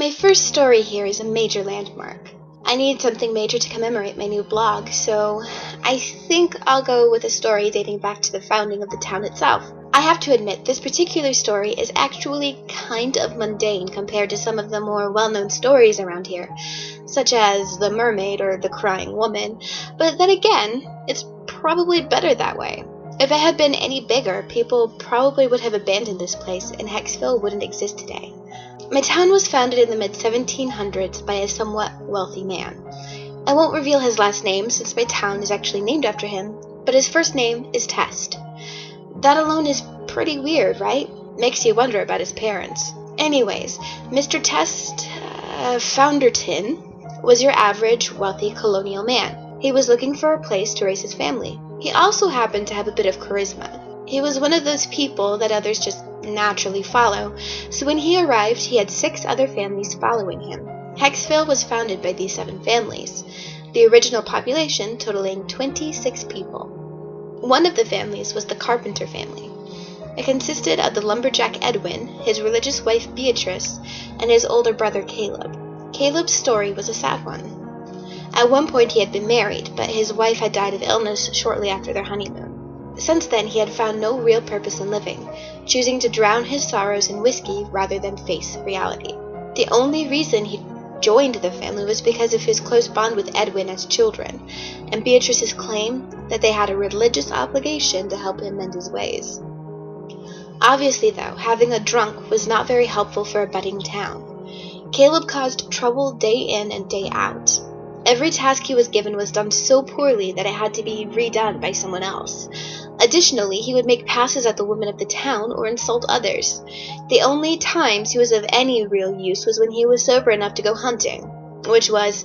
My first story here is a major landmark. I need something major to commemorate my new blog, so I think I'll go with a story dating back to the founding of the town itself. I have to admit, this particular story is actually kind of mundane compared to some of the more well-known stories around here, such as The Mermaid or The Crying Woman, but then again, it's probably better that way. If it had been any bigger, people probably would have abandoned this place and Hexville wouldn't exist today. My town was founded in the mid-1700s by a somewhat wealthy man. I won't reveal his last name since my town is actually named after him, but his first name is Test. That alone is pretty weird, right? Makes you wonder about his parents. Anyways, Mr. Test Founderton was your average wealthy colonial man. He was looking for a place to raise his family. He also happened to have a bit of charisma. He was one of those people that others just naturally follow, so when he arrived, he had 6 other families following him. Hexville was founded by these 7 families, the original population totaling 26 people. One of the families was the Carpenter family. It consisted of the lumberjack Edwin, his religious wife Beatrice, and his older brother Caleb. Caleb's story was a sad one. At one point he had been married, but his wife had died of illness shortly after their honeymoon. Since then he had found no real purpose in living, choosing to drown his sorrows in whiskey rather than face reality. The only reason he joined the family was because of his close bond with Edwin as children, and Beatrice's claim that they had a religious obligation to help him mend his ways. Obviously, though, having a drunk was not very helpful for a budding town. Caleb caused trouble day in and day out. Every task he was given was done so poorly that it had to be redone by someone else. Additionally, he would make passes at the women of the town or insult others. The only times he was of any real use was when he was sober enough to go hunting, which was,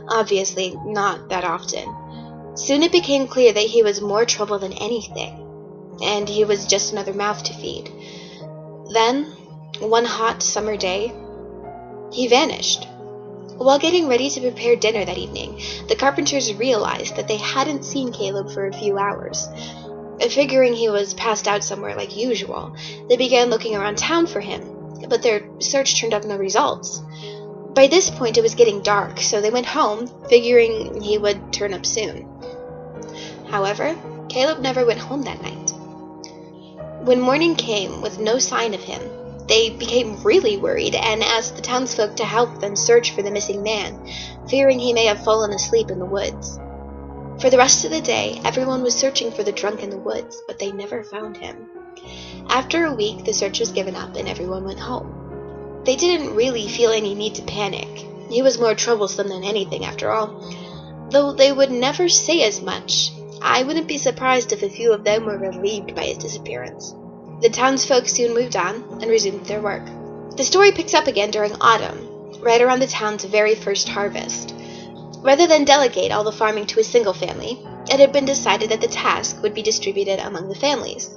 obviously, not that often. Soon it became clear that he was more trouble than anything, and he was just another mouth to feed. Then, one hot summer day, he vanished. While getting ready to prepare dinner that evening, the Carpenters realized that they hadn't seen Caleb for a few hours. Figuring he was passed out somewhere like usual, they began looking around town for him, but their search turned up no results. By this point it was getting dark, so they went home, figuring he would turn up soon. However, Caleb never went home that night. When morning came with no sign of him, they became really worried and asked the townsfolk to help them search for the missing man, fearing he may have fallen asleep in the woods. For the rest of the day, everyone was searching for the drunk in the woods, but they never found him. After a week, the search was given up and everyone went home. They didn't really feel any need to panic. He was more troublesome than anything, after all. Though they would never say as much, I wouldn't be surprised if a few of them were relieved by his disappearance. The townsfolk soon moved on and resumed their work. The story picks up again during autumn, right around the town's very first harvest. Rather than delegate all the farming to a single family, it had been decided that the task would be distributed among the families.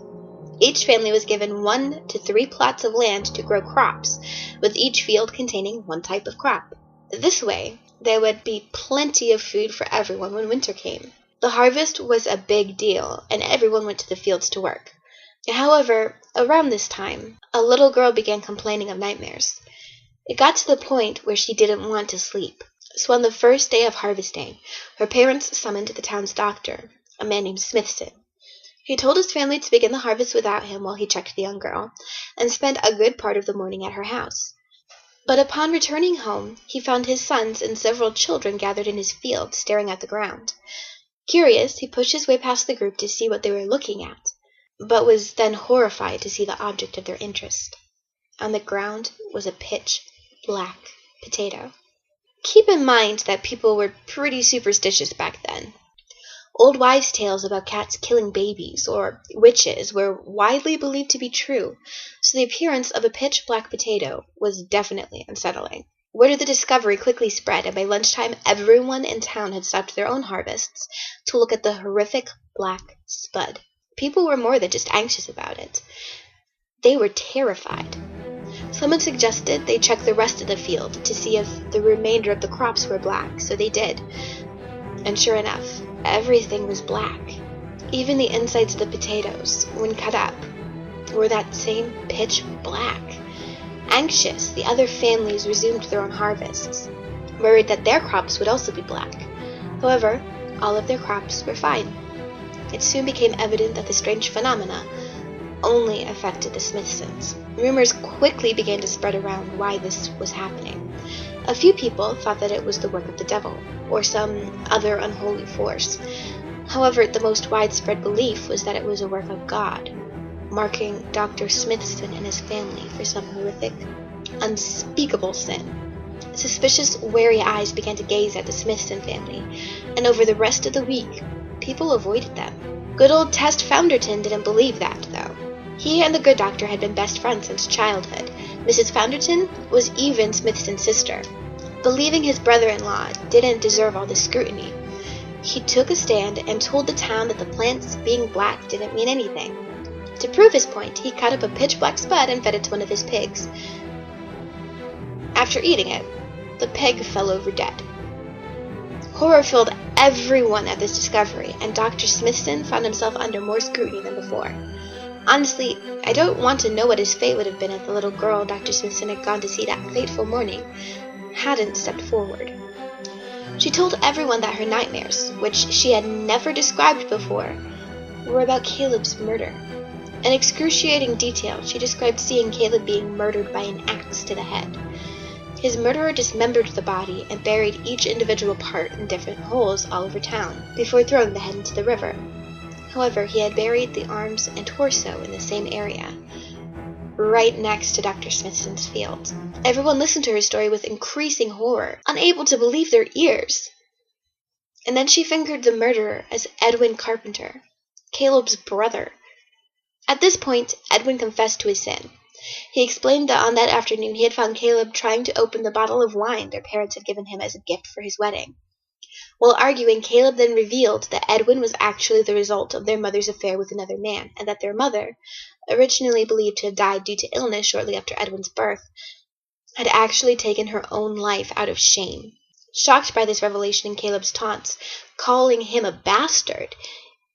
Each family was given 1 to 3 plots of land to grow crops, with each field containing one type of crop. This way, there would be plenty of food for everyone when winter came. The harvest was a big deal, and everyone went to the fields to work. However, around this time, a little girl began complaining of nightmares. It got to the point where she didn't want to sleep. So on the first day of harvesting, her parents summoned the town's doctor, a man named Smithson. He told his family to begin the harvest without him while he checked the young girl, and spent a good part of the morning at her house. But upon returning home, he found his sons and several children gathered in his field, staring at the ground. Curious, he pushed his way past the group to see what they were looking at, but was then horrified to see the object of their interest. On the ground was a pitch-black potato. Keep in mind that people were pretty superstitious back then. Old wives' tales about cats killing babies or witches were widely believed to be true, so the appearance of a pitch-black potato was definitely unsettling. Word of the discovery quickly spread, and by lunchtime everyone in town had stopped their own harvests to look at the horrific black spud. People were more than just anxious about it. They were terrified. Someone suggested they check the rest of the field to see if the remainder of the crops were black, so they did. And sure enough, everything was black. Even the insides of the potatoes, when cut up, were that same pitch black. Anxious, the other families resumed their own harvests, worried that their crops would also be black. However, all of their crops were fine. It soon became evident that the strange phenomena only affected the Smithsons. Rumors quickly began to spread around why this was happening. A few people thought that it was the work of the devil, or some other unholy force. However, the most widespread belief was that it was a work of God, marking Dr. Smithson and his family for some horrific, unspeakable sin. Suspicious, wary eyes began to gaze at the Smithson family, and over the rest of the week, people avoided them. Good old Test Founderton didn't believe that, though. He and the good doctor had been best friends since childhood. Mrs. Founderton was even Smithson's sister. Believing his brother-in-law didn't deserve all this scrutiny, he took a stand and told the town that the plants being black didn't mean anything. To prove his point, he cut up a pitch-black spud and fed it to one of his pigs. After eating it, the pig fell over dead. Horror filled everyone at this discovery, and Dr. Smithson found himself under more scrutiny than before. Honestly, I don't want to know what his fate would have been if the little girl Dr. Smithson had gone to see that fateful morning hadn't stepped forward. She told everyone that her nightmares, which she had never described before, were about Caleb's murder. In excruciating detail, she described seeing Caleb being murdered by an axe to the head. His murderer dismembered the body and buried each individual part in different holes all over town, before throwing the head into the river. However, he had buried the arms and torso in the same area, right next to Dr. Smithson's field. Everyone listened to her story with increasing horror, unable to believe their ears. And then she fingered the murderer as Edwin Carpenter, Caleb's brother. At this point, Edwin confessed to his sin. He explained that on that afternoon he had found Caleb trying to open the bottle of wine their parents had given him as a gift for his wedding. While arguing, Caleb then revealed that Edwin was actually the result of their mother's affair with another man, and that their mother, originally believed to have died due to illness shortly after Edwin's birth, had actually taken her own life out of shame. Shocked by this revelation and Caleb's taunts, calling him a bastard,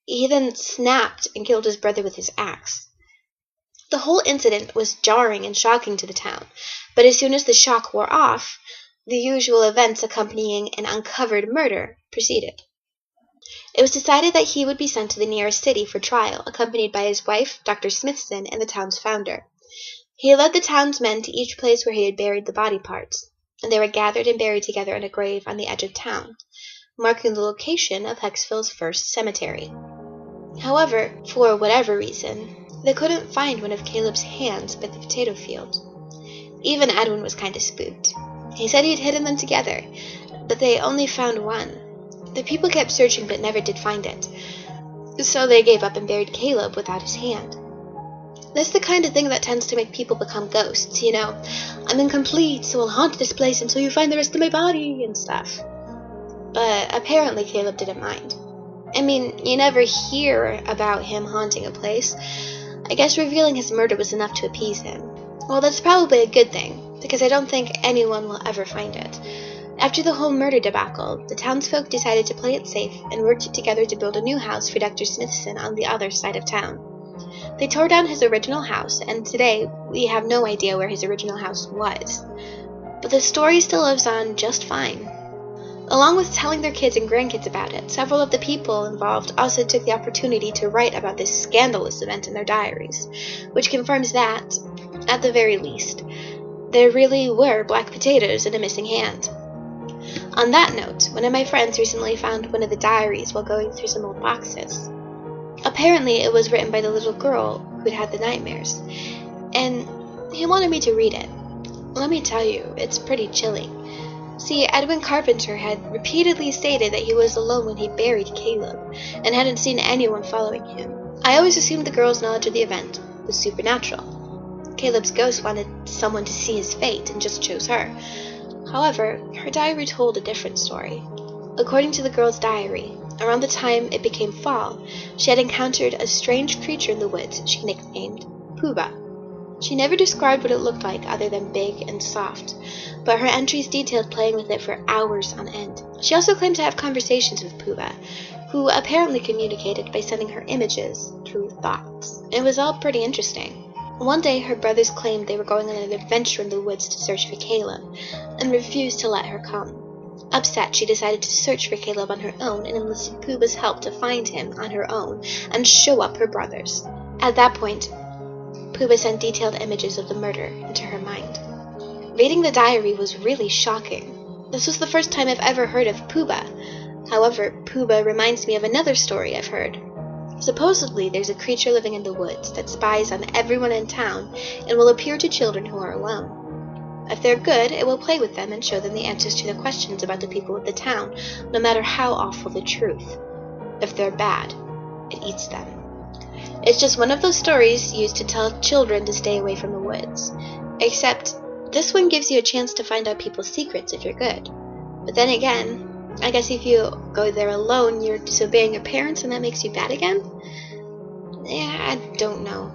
he then snapped and killed his brother with his axe. The whole incident was jarring and shocking to the town, but as soon as the shock wore off, the usual events accompanying an uncovered murder proceeded. It was decided that he would be sent to the nearest city for trial, accompanied by his wife, Dr. Smithson, and the town's founder. He led the town's men to each place where he had buried the body parts, and they were gathered and buried together in a grave on the edge of town, marking the location of Hexville's first cemetery. However, for whatever reason, they couldn't find one of Caleb's hands by the potato field. Even Edwin was kind of spooked. He said he'd hidden them together, but they only found one. The people kept searching but never did find it, so they gave up and buried Caleb without his hand. That's the kind of thing that tends to make people become ghosts, you know. I'm incomplete, so I'll haunt this place until you find the rest of my body and stuff. But apparently Caleb didn't mind. I mean, you never hear about him haunting a place. I guess revealing his murder was enough to appease him. Well, that's probably a good thing, because I don't think anyone will ever find it. After the whole murder debacle, the townsfolk decided to play it safe and worked together to build a new house for Dr. Smithson on the other side of town. They tore down his original house, and today we have no idea where his original house was. But the story still lives on just fine. Along with telling their kids and grandkids about it, several of the people involved also took the opportunity to write about this scandalous event in their diaries, which confirms that, at the very least, there really were black potatoes and a missing hand. On that note, one of my friends recently found one of the diaries while going through some old boxes. Apparently it was written by the little girl who'd had the nightmares, and he wanted me to read it. Let me tell you, it's pretty chilling. See, Edwin Carpenter had repeatedly stated that he was alone when he buried Caleb, and hadn't seen anyone following him. I always assumed the girl's knowledge of the event was supernatural. Caleb's ghost wanted someone to see his fate, and just chose her. However, her diary told a different story. According to the girl's diary, around the time it became fall, she had encountered a strange creature in the woods she nicknamed Pooba. She never described what it looked like other than big and soft, but her entries detailed playing with it for hours on end. She also claimed to have conversations with Pooba, who apparently communicated by sending her images through thoughts. It was all pretty interesting. One day, her brothers claimed they were going on an adventure in the woods to search for Caleb, and refused to let her come. Upset, she decided to search for Caleb on her own and enlisted Pooba's help to find him on her own and show up her brothers. At that point, Pooba sent detailed images of the murder into her mind. Reading the diary was really shocking. This was the first time I've ever heard of Pooba. However, Pooba reminds me of another story I've heard. Supposedly, there's a creature living in the woods that spies on everyone in town and will appear to children who are alone. If they're good, it will play with them and show them the answers to the questions about the people of the town, no matter how awful the truth. If they're bad, it eats them. It's just one of those stories used to tell children to stay away from the woods. Except, this one gives you a chance to find out people's secrets if you're good. But then again, I guess if you go there alone, you're disobeying your parents and that makes you bad again? I don't know.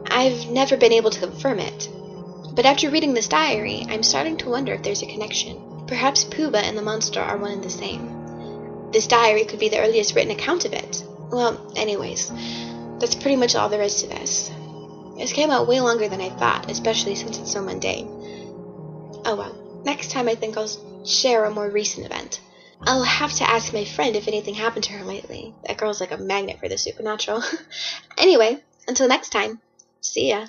I've never been able to confirm it. But after reading this diary, I'm starting to wonder if there's a connection. Perhaps Pooba and the monster are one and the same. This diary could be the earliest written account of it. Well, anyways, that's pretty much all there is to this. This came out way longer than I thought, especially since it's so mundane. Oh well, next time I think I'll share a more recent event. I'll have to ask my friend if anything happened to her lately. That girl's like a magnet for the supernatural. Anyway, until next time, see ya.